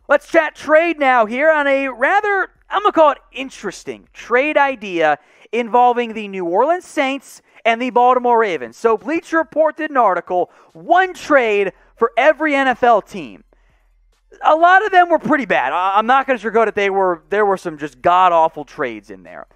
Let's chat trade now here on a rather, I'm going to call it interesting trade idea involving the New Orleans Saints and the Baltimore Ravens. So Bleacher Report did an article, one trade for every NFL team. A lot of them were pretty bad. I'm not going to sugarcoat it. There were some just god-awful trades in there.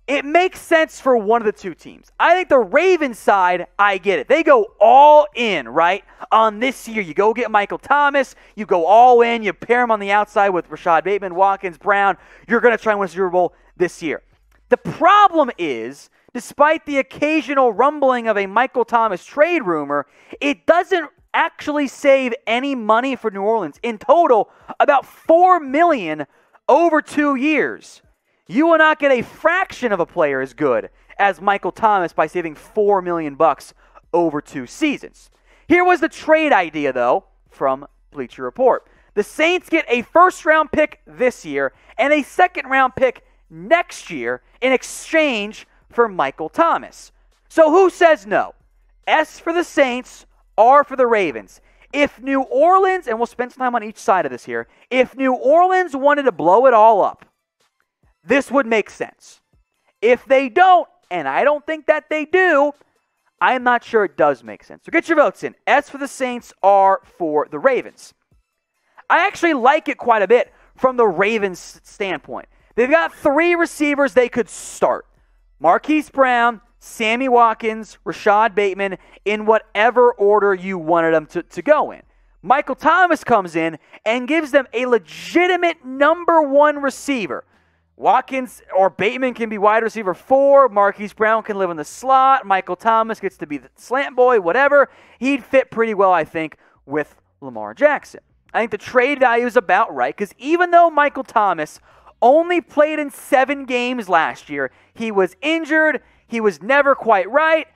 It makes sense for one of the two teams. I think the Ravens side, I get it. They go all in, right? On this year, you go get Michael Thomas. You go all in. You pair him on the outside with Rashod Bateman, Watkins, Brown. You're going to try and win a Super Bowl this year. The problem is, despite the occasional rumbling of a Michael Thomas trade rumor, it doesn't actually save any money for New Orleans. In total, about $4 million over 2 years. You will not get a fraction of a player as good as Michael Thomas by saving $4 million over 2 seasons. Here was the trade idea, though, from Bleacher Report. The Saints get a first-round pick this year and a second-round pick next year in exchange for Michael Thomas. So who says no? S for the Saints, R for the Ravens. If New Orleans, and we'll spend some time on each side of this here, if New Orleans wanted to blow it all up, this would make sense. If they don't, and I don't think that they do, I'm not sure it does make sense. So get your votes in. S for the Saints, R for the Ravens. I actually like it quite a bit from the Ravens' standpoint. They've got 3 receivers they could start. Marquise Brown, Sammy Watkins, Rashod Bateman, in whatever order you wanted them to go in. Michael Thomas comes in and gives them a legitimate number 1 receiver. Watkins or Bateman can be wide receiver 4. Marquise Brown can live in the slot. Michael Thomas gets to be the slant boy, whatever. He'd fit pretty well, I think, with Lamar Jackson. I think the trade value is about right because even though Michael Thomas only played in 7 games last year, he was injured, he was never quite right,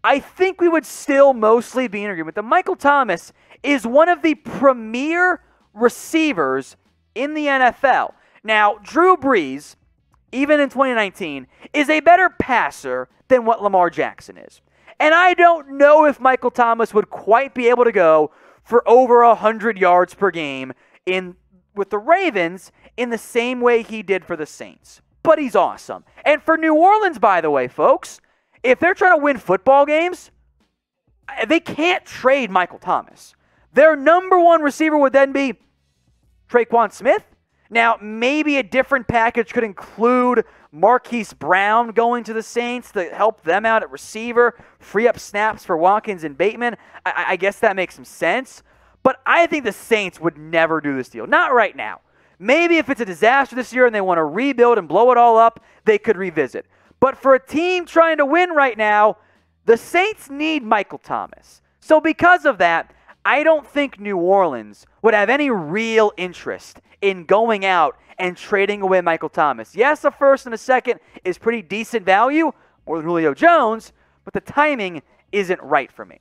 I think we would still mostly be in agreement that Michael Thomas is one of the premier receivers in the NFL. Now, Drew Brees, even in 2019, is a better passer than what Lamar Jackson is. And I don't know if Michael Thomas would quite be able to go for over 100 yards per game with the Ravens in the same way he did for the Saints. But he's awesome. And for New Orleans, by the way, folks, if they're trying to win football games, they can't trade Michael Thomas. Their number 1 receiver would then be Traquan Smith. Now, maybe a different package could include Marquise Brown going to the Saints to help them out at receiver, free up snaps for Watkins and Bateman. I guess that makes some sense. But I think the Saints would never do this deal. Not right now. Maybe if it's a disaster this year and they want to rebuild and blow it all up, they could revisit. But for a team trying to win right now, the Saints need Michael Thomas. So because of that, I don't think New Orleans would have any real interest in going out and trading away Michael Thomas. Yes, a first and a second is pretty decent value, more than Julio Jones, but the timing isn't right for me.